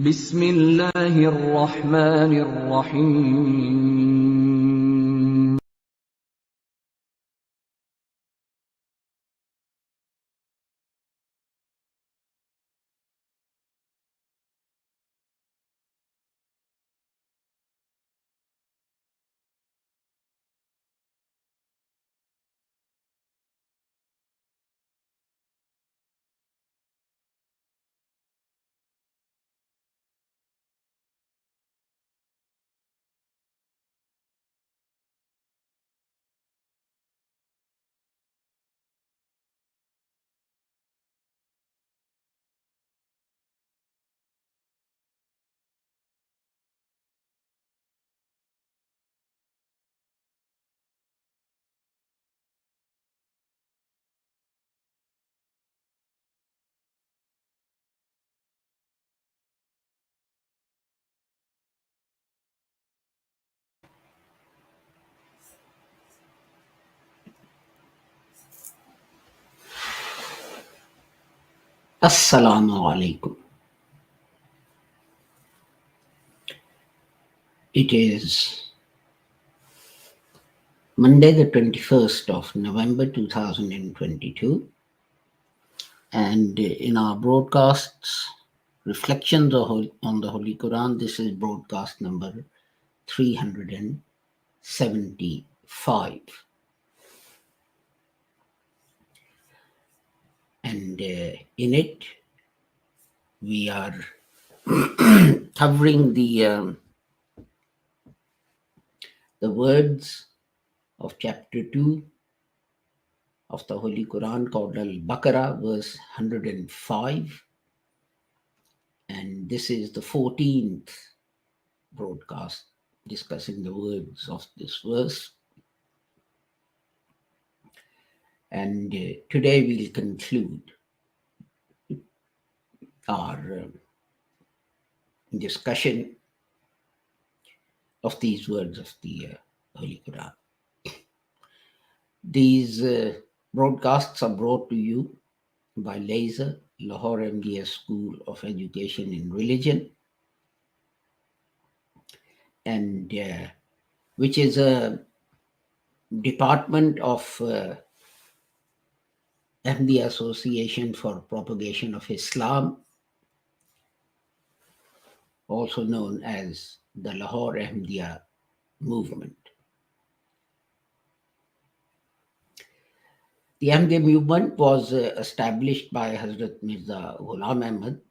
بسم الله الرحمن الرحيم Assalamu alaikum. It is Monday, the 21st of November 2022, and in our broadcasts, Reflections on the Holy Quran, this is broadcast number 375. And in it, we are covering the words of chapter 2 of the Holy Quran called Al-Baqarah, verse 105. And this is the 14th broadcast discussing the words of this verse. And today we'll conclude our discussion of these words of the Holy Quran. These broadcasts are brought to you by LASER, Lahore MDS School of Education in Religion, and which is a department of Ahmadiyya Association for Propagation of Islam, also known as the Lahore Ahmadiyya movement. The Ahmadiyya movement was established by Hazrat Mirza Ghulam Ahmad,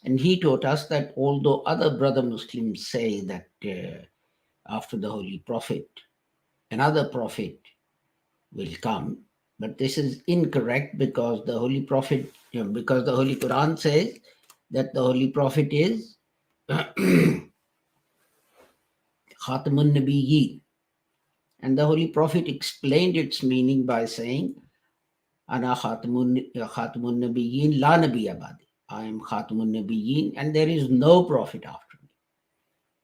and he taught us that although other brother Muslims say that after the Holy Prophet, another prophet will come, but this is incorrect because the Holy Prophet, because the Holy Quran says that the Holy Prophet is Khatamun Nabiyyin. And the Holy Prophet explained its meaning by saying, Ana Khatamun Nabiyyin la Nabiya ba'di. I am Khatamun Nabiyyin and there is no prophet after me.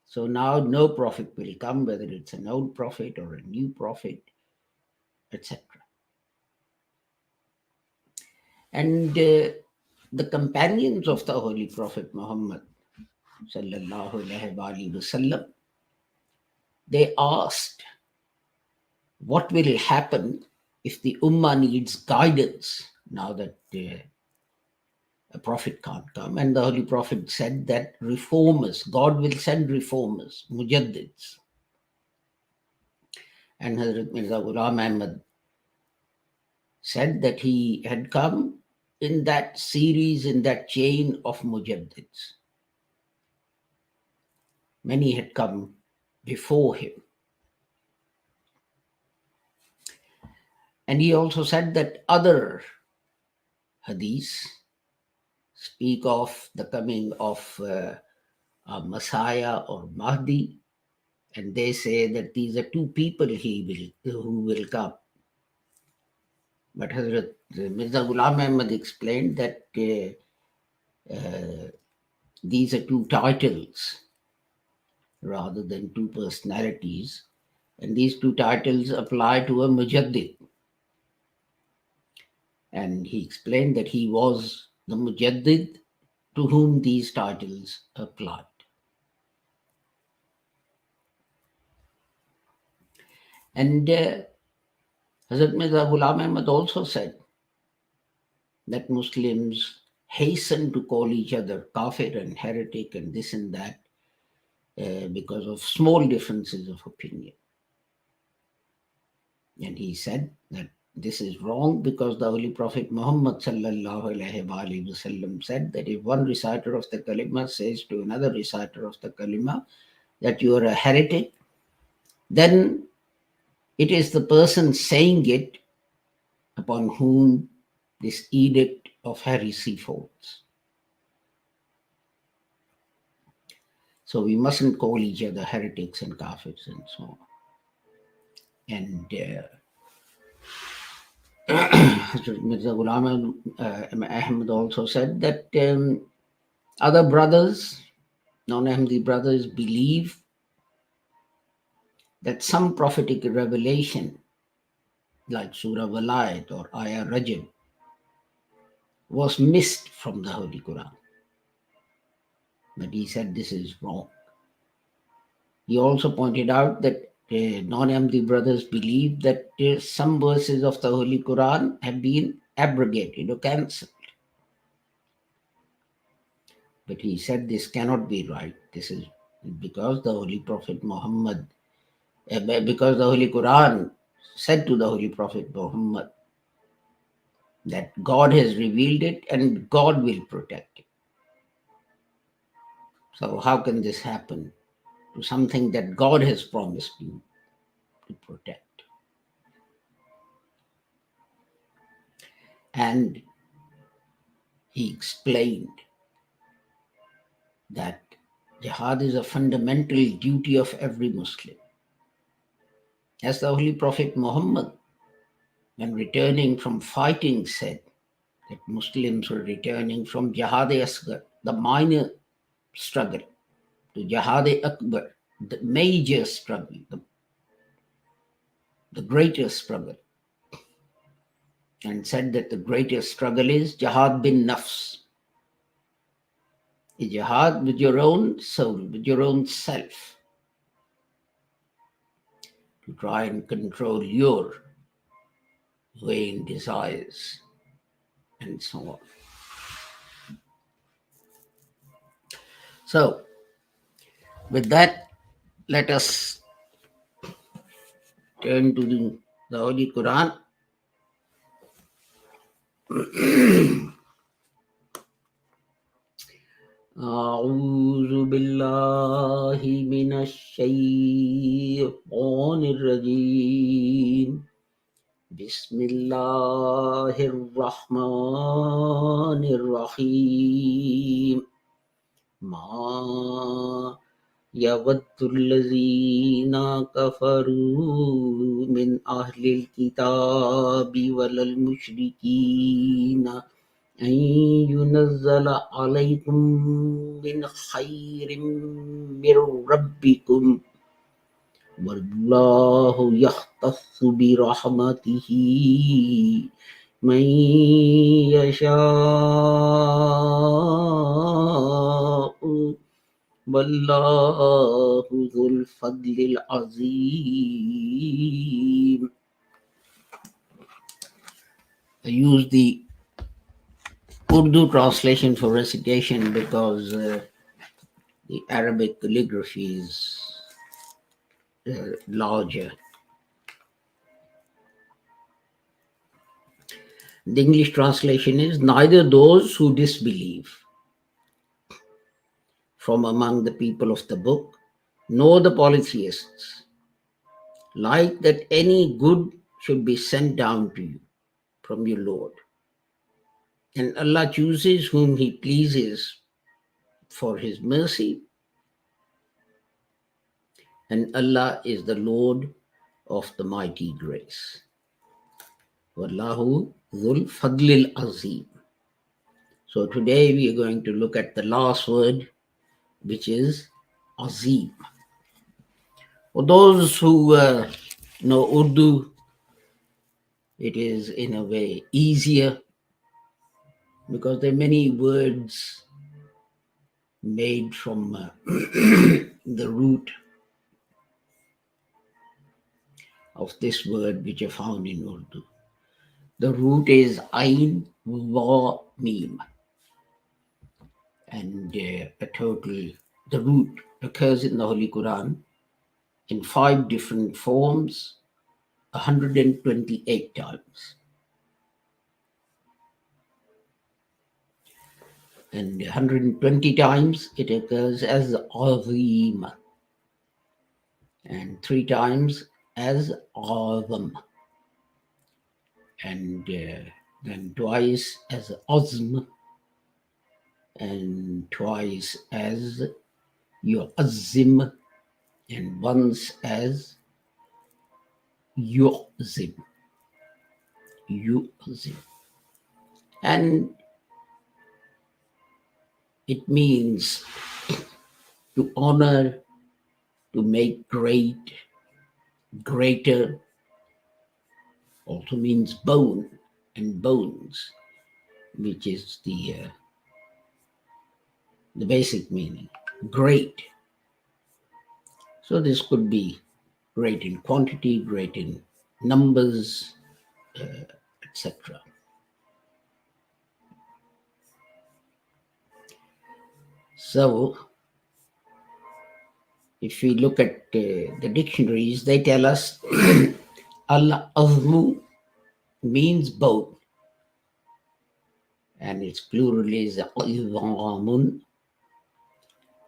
So now no prophet will come, whether it's an old prophet or a new prophet, etc. And the companions of the Holy Prophet Muhammad sallallahu alaihi wasallam, they asked, what will happen if the Ummah needs guidance now that a prophet can't come? And the Holy Prophet said that reformers, God will send reformers, mujaddids. And Hazrat Mirza Ghulam Ahmad said that he had come in that series, in that chain of mujaddids. Many had come before him. And he also said that other hadiths speak of the coming of a Messiah or Mahdi, and they say that these are two people who will come. But Hazrat Mirza Ghulam Ahmad explained that these are two titles rather than two personalities, and these two titles apply to a mujaddid. And he explained that he was the mujaddid to whom these titles applied. And Hazrat Mirza Ghulam Ahmad also said that Muslims hasten to call each other kafir and heretic and this and that because of small differences of opinion. And he said that this is wrong because the Holy Prophet Muhammad sallallahu alaihi wasallam said that if one reciter of the kalima says to another reciter of the kalima that you are a heretic, then it is the person saying it upon whom this edict of heresy falls. So we mustn't call each other heretics and kafirs and so on. And Mirza Ghulam Ahmad also said that other brothers, non-Ahmadi brothers, believe that some prophetic revelation, like Surah Walayat or Ayah Rajab, was missed from the Holy Quran. But he said this is wrong. He also pointed out that non-Ahmadi brothers believe that some verses of the Holy Quran have been abrogated or cancelled. But he said this cannot be right. This is because the Holy Prophet Muhammad, because the Holy Quran said to the Holy Prophet Muhammad that God has revealed it and God will protect it. So how can this happen to something that God has promised you to protect? And he explained that jihad is a fundamental duty of every Muslim. As the Holy Prophet Muhammad, when returning from fighting, said that Muslims were returning from Jihad-e-Asghar, the minor struggle, to Jihad-e-Akbar, the major struggle, the greatest struggle, and said that the greatest struggle is Jihad bin Nafs, a jihad with your own soul, with your own self, to try and control your vain desires and so on. So, with that, let us turn to the Holy Quran. أعوذ بالله من الشيطان الرجيم بسم الله الرحمن الرحيم ما يود الذين كفروا من أهل الكتاب ولا المشركين أن ينزل عليكم من خير من ربكم والله يختص برحمته من يشاء والله ذو الفضل العظيم. I use the Urdu translation for recitation because the Arabic calligraphy is larger. The English translation is, neither those who disbelieve from among the people of the book, nor the polytheists, like that any good should be sent down to you from your Lord. And Allah chooses whom He pleases for His mercy, and Allah is the Lord of the mighty grace. Wallahu dhul fadlil azim. So today we are going to look at the last word, which is azim. For those who know Urdu, it is in a way easier because there are many words made from the root of this word which are found in Urdu. The root is Ain Wa Mim, and the root occurs in the Holy Quran in 5 different forms, 128 times. And 120 times it occurs as Azim, and 3 times as Azam, and then twice as Azm, and twice as Yu'azzim, and once as Yu'zim. And it means to honor, to make great, greater, also means bone and bones, which is the basic meaning, great. So this could be great in quantity, great in numbers, etc. So if we look at the dictionaries, they tell us Al-Azmu means bone, and its plural is Izamun.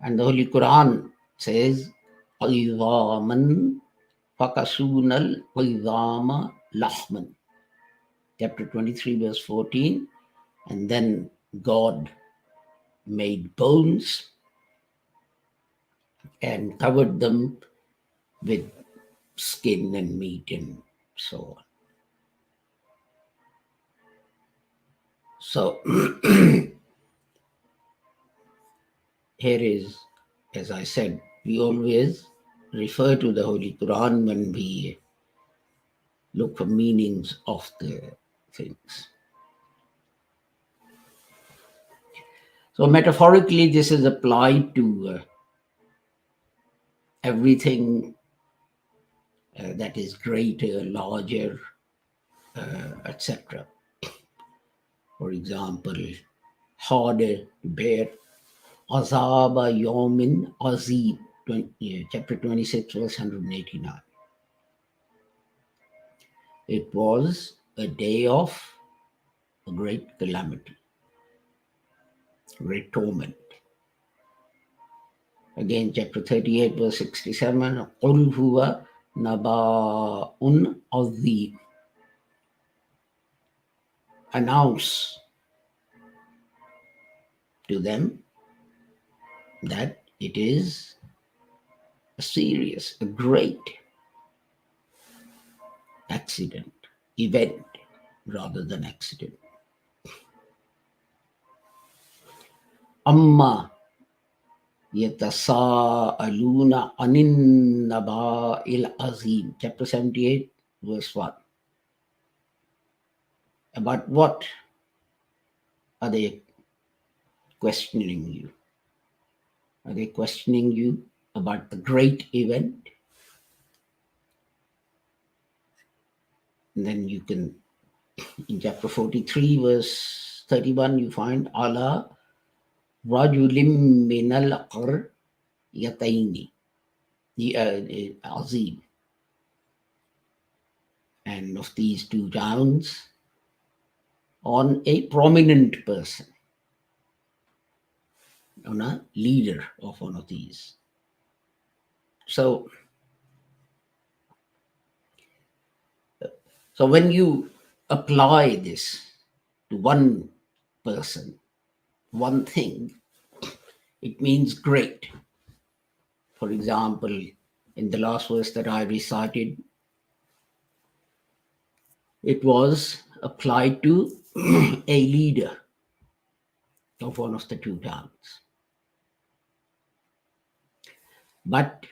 And the Holy Quran says Izaman Fakasunal Izama Lahman. Chapter 23, verse 14. And then God made bones and covered them with skin and meat and so on. So here is, as I said, we always refer to the Holy Quran when we look for meanings of the things. So metaphorically, this is applied to everything that is greater, larger, etc. For example, harder to bear. Azaba Yomin Azim, chapter 26, verse 189. It was a day of a great calamity, great torment. Again, chapter 38, verse 67. Qul huwa naba'un azim. Announce to them that it is a serious, a great accident, event, rather than accident. Amma yatasa'aluna anin naba'il azim, chapter 78, verse 1. About what are they questioning you? Are they questioning you about the great event? And then you can, in chapter 43, verse 31, you find ala rajulim minal qaryataini azim. And of these 2 towns, on a prominent person, on a leader of one of these. So when you apply this to one person, one thing, it means great. For example, in the last verse that I recited, it was applied to a leader of one of the 2 towns. But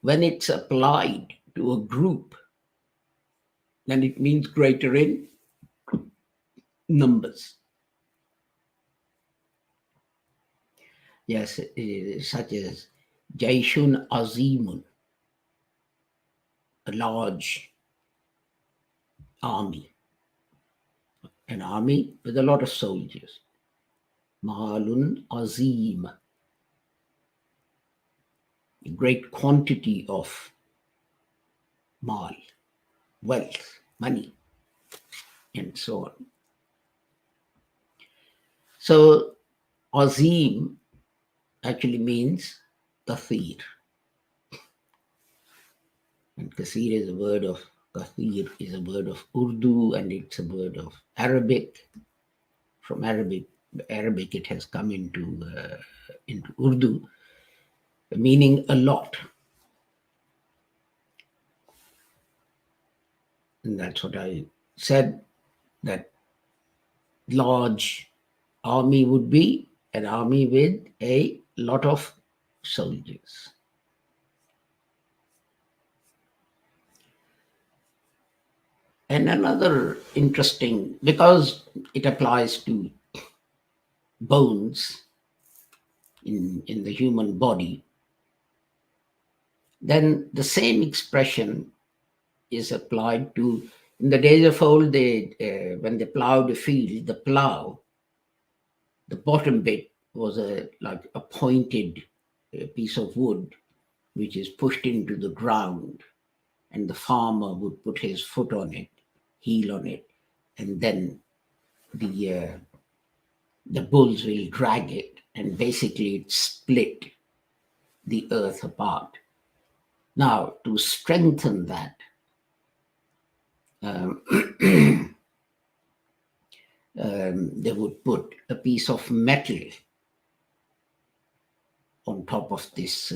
when it's applied to a group, then it means greater in numbers. Yes, such as Jaishun Azimun, a large army, an army with a lot of soldiers. Malun Azim, a great quantity of mal, wealth, money, and so on. So Azim actually means Kathir. And Kathir is a word of Kathir is a word of Urdu, and it's a word of Arabic. From Arabic it has come into Urdu, meaning a lot. And that's what I said, that large army would be an army with a lot of soldiers. And another interesting, because it applies to bones in the human body, then the same expression is applied to, in the days of old, when they plowed a field, the plow, the bottom bit was like a pointed piece of wood which is pushed into the ground, and the farmer would put his foot on it, heel on it, and then the bulls will drag it, and basically it split the earth apart. Now, to strengthen that, they would put a piece of metal on top of this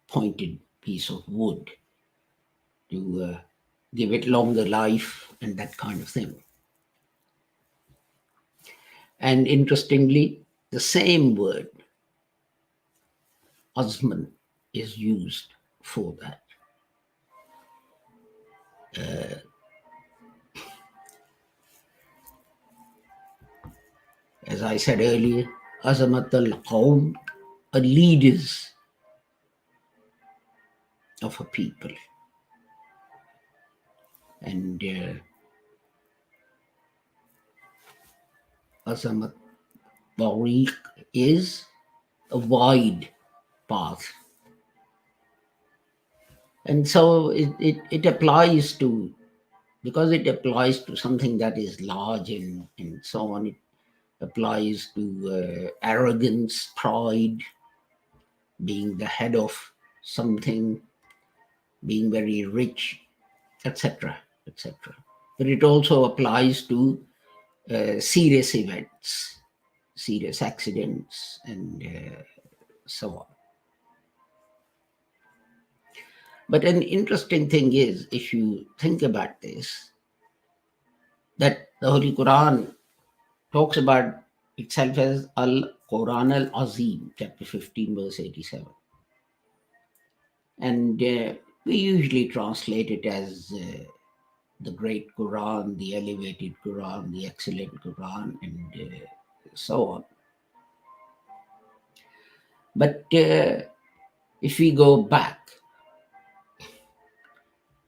pointed piece of wood to give it longer life and that kind of thing. And interestingly, the same word, Azman, is used for that. As I said earlier, Azamat al-Qawm are leaders of a people. And Azamat Tariq is a wide path. And so it applies to, because it applies to something that is large and so on, it applies to arrogance, pride, being the head of something, being very rich, etc., etc. But it also applies to serious events, serious accidents, and so on. But an interesting thing is, if you think about this, that the Holy Quran talks about itself as Al-Quran Al-Azim, chapter 15, verse 87. And we usually translate it as the great Quran, the elevated Quran, the excellent Quran, and so on. But if we go back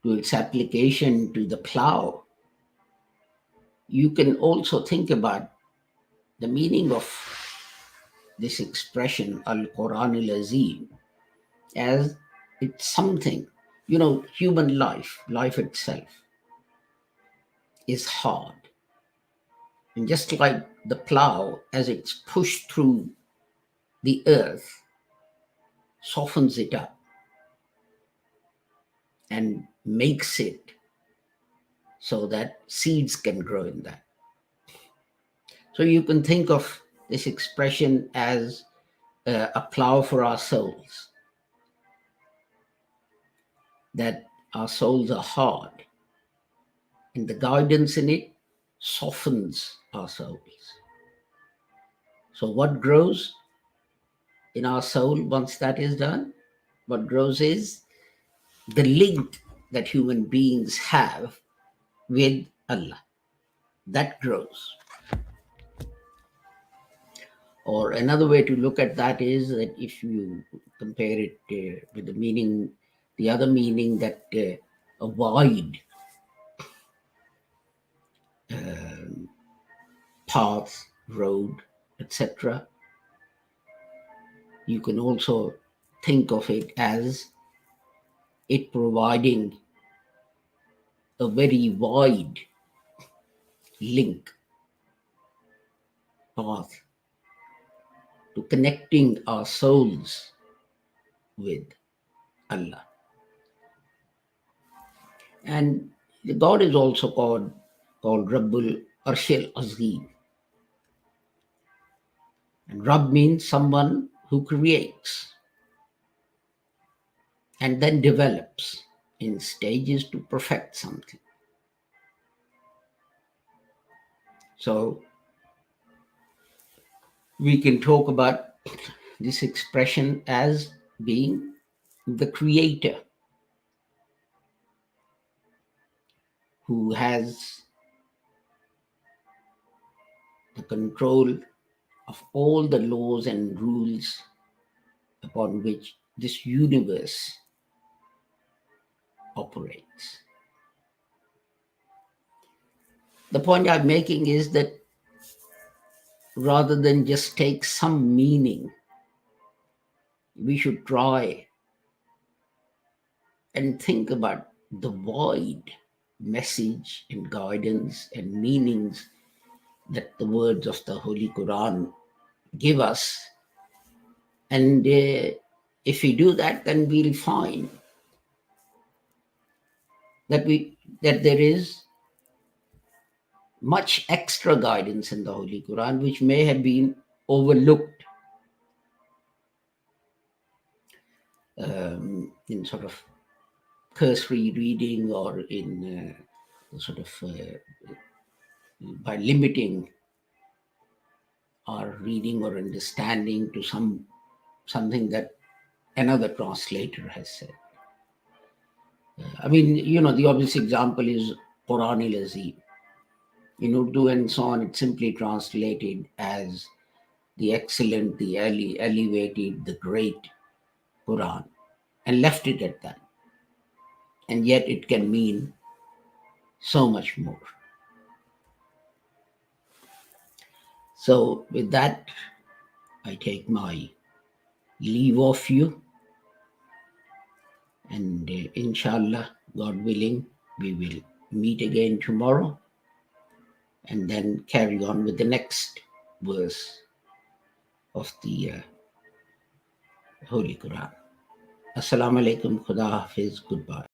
to its application to the plow, you can also think about the meaning of this expression, Al-Quran Al-Azim, as it's something, human life itself is hard. And just like the plow, as it's pushed through the earth, softens it up and makes it so that seeds can grow in that. So you can think of this expression as a plow for our souls, that our souls are hard, and the guidance in it softens our souls. So what grows in our soul once that is done? What grows is the link that human beings have with Allah. That grows. Or another way to look at that is that if you compare it with the meaning, the other meaning, that a wide path, road, etc., you can also think of it as it providing a very wide link path to connecting our souls with Allah. And God is also called Rabbul Arshil Azim. And Rabb means someone who creates and then develops in stages to perfect something. So we can talk about this expression as being the creator who has the control of all the laws and rules upon which this universe operates. The point I'm making is that rather than just take some meaning, we should try and think about the wide message and guidance and meanings that the words of the Holy Quran give us. And if we do that, then we'll find that there is much extra guidance in the Holy Quran which may have been overlooked in sort of cursory reading, or in by limiting our reading or understanding to something that another translator has said. The obvious example is Quran al-Azim. In Urdu and so on, it's simply translated as the excellent, the elevated, the great Quran, and left it at that. And yet it can mean so much more. So with that, I take my leave of you. And inshallah, God willing, we will meet again tomorrow and then carry on with the next verse of the Holy Quran. Assalamu alaikum, Khuda Hafiz, goodbye.